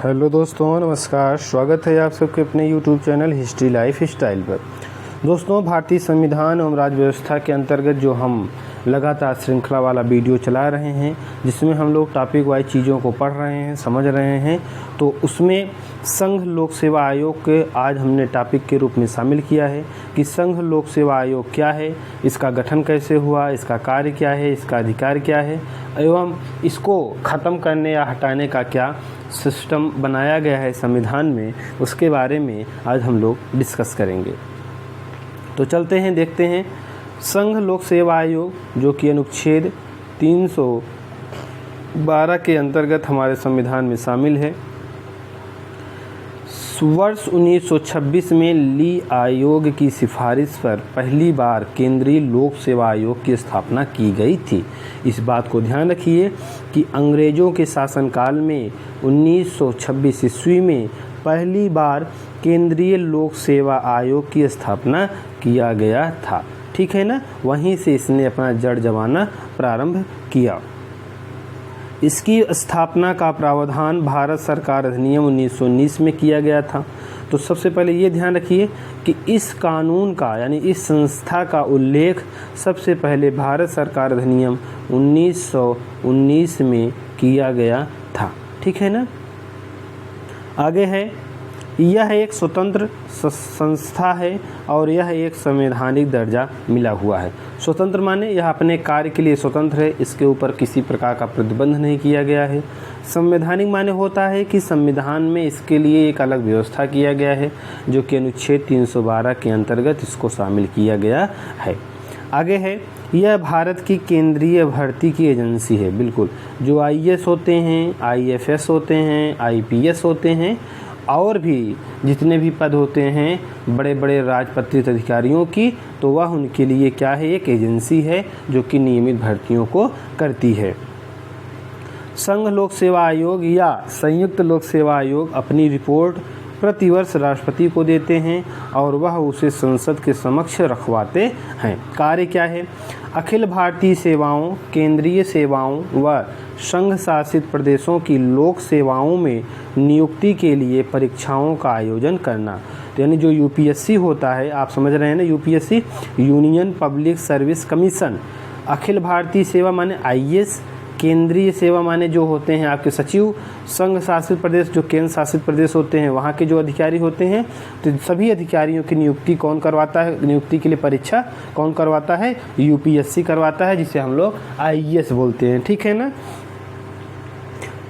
Hello दोस्तों, नमस्कार। स्वागत है आप सबके अपने YouTube channel history life style पर। दोस्तों, भारतीय संविधान एवं राज्य व्यवस्था के अंतर्गत जो हम लगातार श्रृंखला वाला वीडियो चला रहे हैं, जिसमें हम लोग टॉपिक वाइज चीज़ों को पढ़ रहे हैं, समझ रहे हैं, तो उसमें संघ लोक सेवा आयोग के आज हमने टॉपिक के रूप में शामिल किया है कि संघ लोक सेवा आयोग क्या है, इसका गठन कैसे हुआ, इसका कार्य क्या है, इसका अधिकार क्या है एवं इसको ख़त्म करने या हटाने का क्या सिस्टम बनाया गया है संविधान में, उसके बारे में आज हम लोग डिस्कस करेंगे। तो चलते हैं, देखते हैं। संघ लोक सेवा आयोग जो कि अनुच्छेद 312 के अंतर्गत हमारे संविधान में शामिल है। वर्ष 1926 में ली आयोग की सिफारिश पर पहली बार केंद्रीय लोक सेवा आयोग की स्थापना की गई थी। इस बात को ध्यान रखिए कि अंग्रेज़ों के शासनकाल में 1926 ईस्वी में पहली बार केंद्रीय लोक सेवा आयोग की स्थापना किया गया था। ठीक है ना, वहीं से इसने अपना जड़ जमाना प्रारंभ किया। इसकी स्थापना का प्रावधान भारत सरकार अधिनियम 1919 में किया गया था। तो सबसे पहले ये ध्यान रखिए कि इस कानून का यानी इस संस्था का उल्लेख सबसे पहले भारत सरकार अधिनियम 1919 में किया गया था। ठीक है ना। आगे है, यह एक स्वतंत्र संस्था है और यह एक संवैधानिक दर्जा मिला हुआ है। स्वतंत्र माने यह अपने कार्य के लिए स्वतंत्र है, इसके ऊपर किसी प्रकार का प्रतिबंध नहीं किया गया है। संवैधानिक माने होता है कि संविधान में इसके लिए एक अलग व्यवस्था किया गया है, जो कि अनुच्छेद 312 के अंतर्गत इसको शामिल किया गया है। आगे है, यह भारत की केंद्रीय भर्ती की एजेंसी है। बिल्कुल, जो आईएएस होते हैं, आईएफएस होते हैं, आईपीएस होते हैं और भी जितने भी पद होते हैं बड़े बड़े राजपत्रित अधिकारियों की, तो वह उनके लिए क्या है, एक एजेंसी है जो कि नियमित भर्तियों को करती है। संघ लोक सेवा आयोग या संयुक्त लोक सेवा आयोग अपनी रिपोर्ट प्रतिवर्ष राष्ट्रपति को देते हैं और वह उसे संसद के समक्ष रखवाते हैं। कार्य क्या है, अखिल भारतीय सेवाओं, केंद्रीय सेवाओं व संघ शासित प्रदेशों की लोक सेवाओं में नियुक्ति के लिए परीक्षाओं का आयोजन करना। तो यानी जो यूपीएससी होता है, आप समझ रहे हैं ना, UPSC union public service commission. अखिल भारतीय सेवा माने आईएएस, केंद्रीय सेवा माने जो होते हैं आपके सचिव, संघ शासित प्रदेश जो केंद्र शासित प्रदेश होते हैं वहाँ के जो अधिकारी होते हैं, तो सभी अधिकारियों की नियुक्ति कौन करवाता है, नियुक्ति के लिए परीक्षा कौन करवाता है, यूपीएससी करवाता है, जिसे हम लोग आईएएस बोलते हैं। ठीक है ना।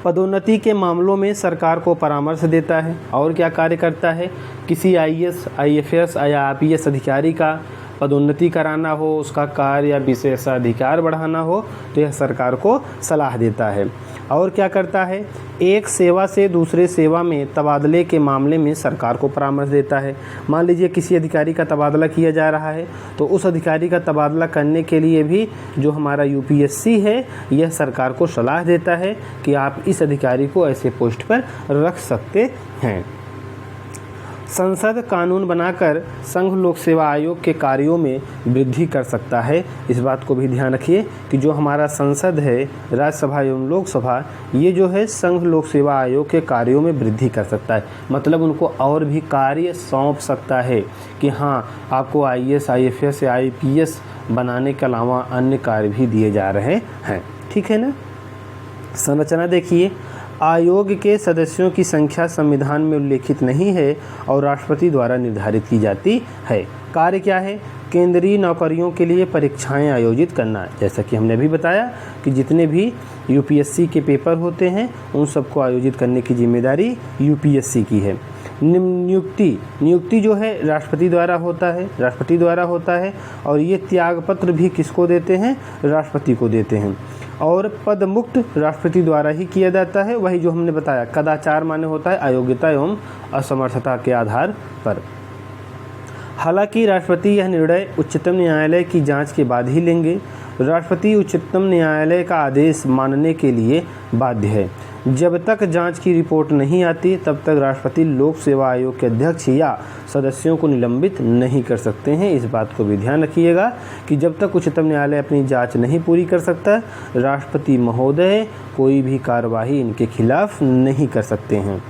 पदोन्नति के मामलों में सरकार को परामर्श देता है और क्या कार्य करता है, किसी आईएएस, आईएफएस या आईपीएस अधिकारी का पदोन्नति कराना हो, उसका कार्य या विशेषाधिकार बढ़ाना हो, तो यह सरकार को सलाह देता है। और क्या करता है, एक सेवा से दूसरे सेवा में तबादले के मामले में सरकार को परामर्श देता है। मान लीजिए किसी अधिकारी का तबादला किया जा रहा है, तो उस अधिकारी का तबादला करने के लिए भी जो हमारा यूपीएससी है, यह सरकार को सलाह देता है कि आप इस अधिकारी को ऐसे पोस्ट पर रख सकते हैं। संसद कानून बनाकर संघ लोक सेवा आयोग के कार्यों में वृद्धि कर सकता है। इस बात को भी ध्यान रखिए कि जो हमारा संसद है, राज्यसभा एवं लोकसभा, ये जो है संघ लोक सेवा आयोग के कार्यों में वृद्धि कर सकता है। मतलब उनको और भी कार्य सौंप सकता है कि हाँ, आपको आईएएस, आईएफएस या आईपीएस बनाने के अलावा अन्य कार्य भी दिए जा रहे हैं। ठीक है ना। संरचना देखिए, आयोग के सदस्यों की संख्या संविधान में उल्लेखित नहीं है और राष्ट्रपति द्वारा निर्धारित की जाती है। कार्य क्या है, केंद्रीय नौकरियों के लिए परीक्षाएं आयोजित करना। जैसा कि हमने अभी बताया कि जितने भी यूपीएससी के पेपर होते हैं उन सबको आयोजित करने की जिम्मेदारी यूपीएससी की है। नियुक्ति जो है राष्ट्रपति द्वारा होता है और ये त्यागपत्र भी किसको देते हैं, राष्ट्रपति को देते हैं। और पद मुक्त राष्ट्रपति द्वारा ही किया जाता है। वही जो हमने बताया, कदाचार माने होता है अयोग्यता एवं असमर्थता के आधार पर। हालांकि राष्ट्रपति यह निर्णय उच्चतम न्यायालय की जांच के बाद ही लेंगे। राष्ट्रपति उच्चतम न्यायालय का आदेश मानने के लिए बाध्य है। जब तक जांच की रिपोर्ट नहीं आती तब तक राष्ट्रपति लोक सेवा आयोग के अध्यक्ष या सदस्यों को निलंबित नहीं कर सकते हैं। इस बात को भी ध्यान रखिएगा कि जब तक उच्चतम न्यायालय अपनी जांच नहीं पूरी कर सकता, राष्ट्रपति महोदय कोई भी कार्यवाही इनके खिलाफ नहीं कर सकते हैं।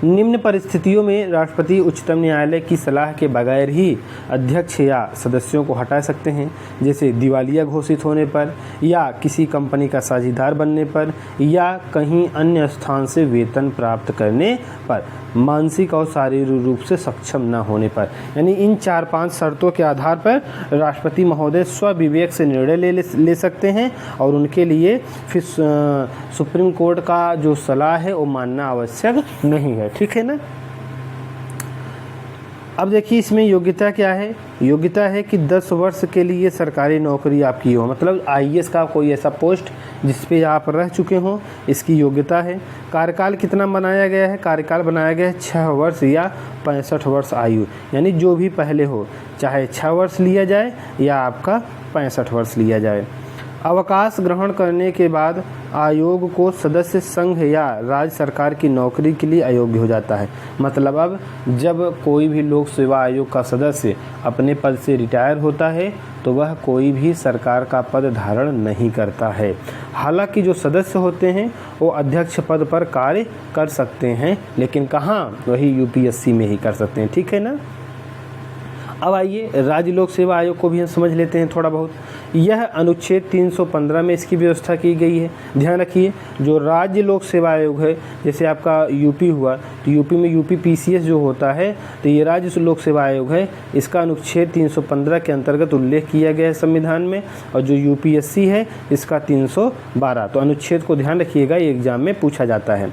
निम्न परिस्थितियों में राष्ट्रपति उच्चतम न्यायालय की सलाह के बगैर ही अध्यक्ष या सदस्यों को हटा सकते हैं, जैसे दिवालिया घोषित होने पर, या किसी कंपनी का साझेदार बनने पर, या कहीं अन्य स्थान से वेतन प्राप्त करने पर, मानसिक और शारीरिक रूप से सक्षम न होने पर। यानी इन 4-5 शर्तों के आधार पर राष्ट्रपति महोदय स्वविवेक से निर्णय ले सकते हैं और उनके लिए फिर सुप्रीम कोर्ट का जो सलाह है वो मानना आवश्यक नहीं है। ठीक है ना। अब देखिए इसमें योग्यता क्या है। योग्यता है कि 10 वर्ष के लिए सरकारी नौकरी आपकी हो, मतलब आईएएस का कोई ऐसा पोस्ट जिस पे आप रह चुके हों, इसकी योग्यता है। कार्यकाल कितना बनाया गया है? कार्यकाल बनाया गया है 6 वर्ष या 65 वर्ष आयु, यानी जो भी पहले हो, चाहे 6 वर्ष लिया जाए या आपका 65 वर्ष लिया जाए। अवकाश ग्रहण करने के बाद आयोग को सदस्य संघ या राज्य सरकार की नौकरी के लिए अयोग्य हो जाता है। मतलब अब जब कोई भी लोक सेवा आयोग का सदस्य अपने पद से रिटायर होता है तो वह कोई भी सरकार का पद धारण नहीं करता है। हालांकि जो सदस्य होते हैं वो अध्यक्ष पद पर कार्य कर सकते हैं, लेकिन कहाँ? वही यूपीएससी में ही कर सकते हैं। ठीक है ना। अब आइए राज्य लोक सेवा आयोग को भी हम समझ लेते हैं थोड़ा बहुत। यह अनुच्छेद 315 में इसकी व्यवस्था की गई है। ध्यान रखिए, जो राज्य लोक सेवा आयोग है, जैसे आपका यूपी हुआ तो यूपी में यूपी पीसीएस जो होता है, तो ये राज्य लोक सेवा आयोग है, इसका अनुच्छेद 315 के अंतर्गत उल्लेख किया गया है संविधान में। और जो यूपीएससी है इसका 312। तो अनुच्छेद को ध्यान रखिएगा, ये एग्जाम में पूछा जाता है।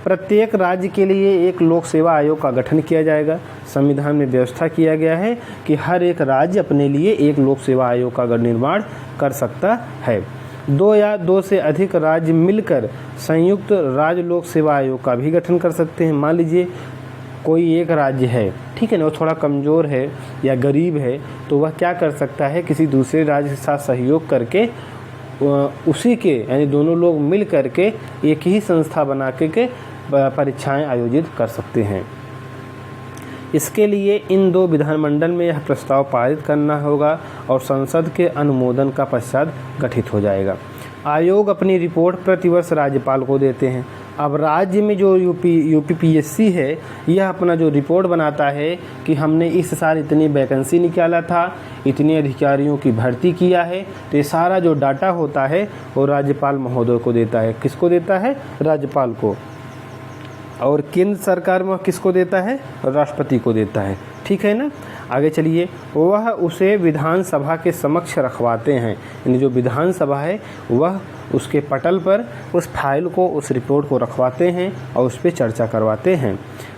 प्रत्येक राज्य के लिए एक लोक सेवा आयोग का गठन किया जाएगा। संविधान में व्यवस्था किया गया है कि हर एक राज्य अपने लिए एक लोक सेवा आयोग का निर्माण कर सकता है। 2 या 2 से अधिक राज्य मिलकर संयुक्त राज्य लोक सेवा आयोग का भी गठन कर सकते हैं। मान लीजिए कोई एक राज्य है, ठीक है ना, वो थोड़ा कमज़ोर है या गरीब है, तो वह क्या कर सकता है, किसी दूसरे राज्य के साथ सहयोग करके उसी के यानी दोनों लोग मिल करके एक ही संस्था बना के परीक्षाएं आयोजित कर सकते हैं। इसके लिए इन 2 विधानमंडल में यह प्रस्ताव पारित करना होगा और संसद के अनुमोदन का पश्चात गठित हो जाएगा। आयोग अपनी रिपोर्ट प्रतिवर्ष राज्यपाल को देते हैं। अब राज्य में जो यूपीपीएससी है, यह अपना जो रिपोर्ट बनाता है कि हमने इस साल इतनी वैकेंसी निकाला था, इतने अधिकारियों की भर्ती किया है, तो ये सारा जो डाटा होता है वो राज्यपाल महोदय को देता है। किसको देता है? राज्यपाल को। और केंद्र सरकार में किसको देता है? राष्ट्रपति को देता है। ठीक है ना। आगे चलिए, वह उसे विधानसभा के समक्ष रखवाते हैं, यानी जो विधानसभा है वह उसके पटल पर उस फाइल को, उस रिपोर्ट को रखवाते हैं और उस पर चर्चा करवाते हैं।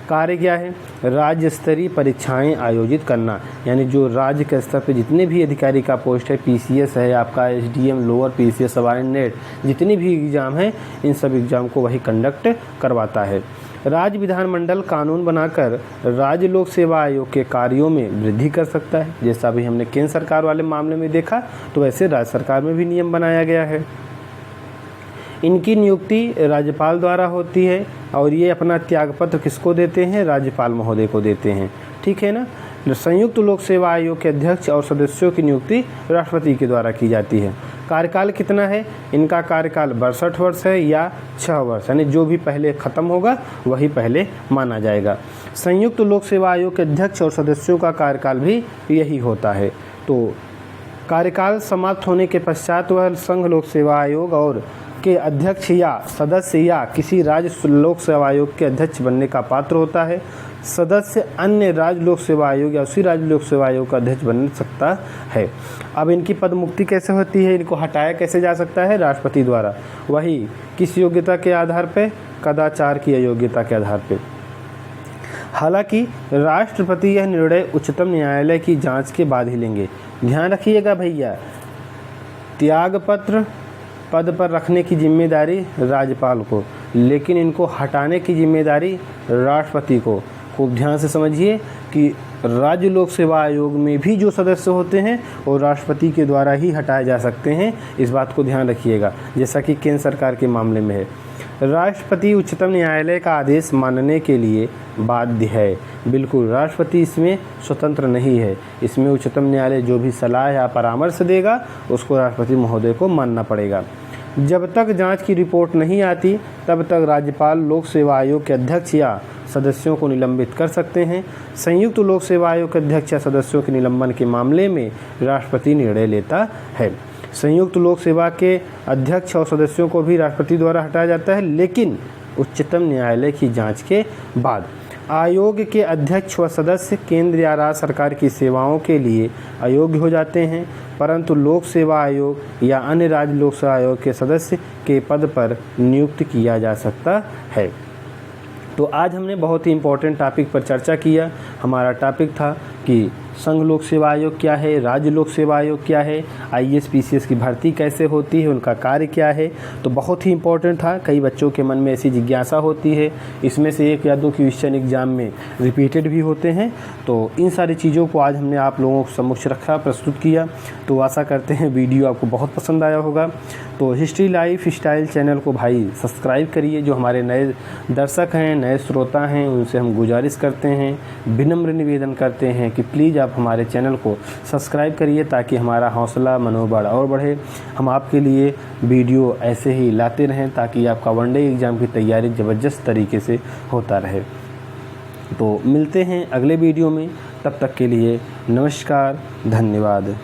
कार्य क्या है? राज्य स्तरीय परीक्षाएं आयोजित करना, यानी जो राज्य के स्तर पर जितने भी अधिकारी का पोस्ट है, पीसीएस है आपका, एसडीएम, लोअर पीसीएस, सबऑर्डिनेट, जितने भी एग्ज़ाम हैं, इन सब एग्ज़ाम को वही कंडक्ट करवाता है। राज्य विधानमंडल कानून बनाकर राज्य लोक सेवा आयोग के कार्यों में वृद्धि कर सकता है। जैसा भी हमने केंद्र सरकार वाले मामले में देखा, तो वैसे राज्य सरकार में भी नियम बनाया गया है। इनकी नियुक्ति राज्यपाल द्वारा होती है और ये अपना त्यागपत्र किसको देते हैं? राज्यपाल महोदय को देते हैं। ठीक है ना। संयुक्त लोक सेवा आयोग के अध्यक्ष और सदस्यों की नियुक्ति राष्ट्रपति के द्वारा की जाती है। कार्यकाल कितना है? इनका कार्यकाल 62 वर्ष है या 6 वर्ष, यानी जो भी पहले ख़त्म होगा वही पहले माना जाएगा। संयुक्त लोक सेवा आयोग के अध्यक्ष और सदस्यों का कार्यकाल भी यही होता है। तो कार्यकाल समाप्त होने के पश्चात वह संघ लोक सेवा आयोग और के अध्यक्ष या सदस्य या किसी राज्य लोक सेवा आयोग के अध्यक्ष बनने का पात्र होता है। सदस्य अन्य राज्य लोक सेवा आयोग या उसी राज्य लोक सेवा आयोग का अध्यक्ष बन सकता है। अब इनकी पद मुक्ति कैसे होती है? इनको हटाया कैसे जा सकता है? राष्ट्रपति द्वारा। वही किस योग्यता के आधार पे? कदाचार की अयोग्यता के आधार पे। हालांकि राष्ट्रपति यह निर्णय उच्चतम न्यायालय की जांच के बाद ही लेंगे। ध्यान रखिएगा भैया, त्यागपत्र पद पर रखने की जिम्मेदारी राज्यपाल को, लेकिन इनको हटाने की जिम्मेदारी राष्ट्रपति को। खूब ध्यान से समझिए कि राज्य लोक सेवा आयोग में भी जो सदस्य होते हैं वो राष्ट्रपति के द्वारा ही हटाए जा सकते हैं। इस बात को ध्यान रखिएगा, जैसा कि केंद्र सरकार के मामले में है। राष्ट्रपति उच्चतम न्यायालय का आदेश मानने के लिए बाध्य है। बिल्कुल, राष्ट्रपति इसमें स्वतंत्र नहीं है। इसमें उच्चतम न्यायालय जो भी सलाह या परामर्श देगा उसको राष्ट्रपति महोदय को मानना पड़ेगा। जब तक जांच की रिपोर्ट नहीं आती तब तक राज्यपाल लोक सेवा आयोग के अध्यक्ष या सदस्यों को निलंबित कर सकते हैं। संयुक्त लोक सेवा आयोग के अध्यक्ष या सदस्यों के निलंबन के मामले में राष्ट्रपति निर्णय लेता है। संयुक्त लोक सेवा के अध्यक्ष और सदस्यों को भी राष्ट्रपति द्वारा हटाया जाता है, लेकिन उच्चतम न्यायालय की जांच के बाद। आयोग के अध्यक्ष व सदस्य केंद्र या राज्य सरकार की सेवाओं के लिए अयोग्य हो जाते हैं, परंतु लोक सेवा आयोग या अन्य राज्य लोक सेवा आयोग के सदस्य के पद पर नियुक्त किया जा सकता है। तो आज हमने बहुत ही इम्पोर्टेंट टॉपिक पर चर्चा किया। हमारा टॉपिक था कि संघ लोक सेवा आयोग क्या है, राज्य लोक सेवा आयोग क्या है, आईएएस पीसीएस की भर्ती कैसे होती है, उनका कार्य क्या है। तो बहुत ही इम्पोर्टेंट था। कई बच्चों के मन में ऐसी जिज्ञासा होती है, इसमें से एक या दो क्वेश्चन एग्जाम में रिपीटेड भी होते हैं। तो इन सारी चीज़ों को आज हमने आप लोगों को समक्ष रखा, प्रस्तुत किया। तो आशा करते हैं वीडियो आपको बहुत पसंद आया होगा। तो हिस्ट्री लाइफ स्टाइल चैनल को भाई सब्सक्राइब करिए। जो हमारे नए दर्शक हैं, नए श्रोता हैं, उनसे हम गुजारिश करते हैं, विनम्र निवेदन करते हैं कि प्लीज़ आप हमारे चैनल को सब्सक्राइब करिए ताकि हमारा हौसला मनोबल और बढ़े। हम आपके लिए वीडियो ऐसे ही लाते रहें ताकि आपका वनडे एग्ज़ाम की तैयारी ज़बरदस्त तरीके से होता रहे। तो मिलते हैं अगले वीडियो में, तब तक के लिए नमस्कार, धन्यवाद।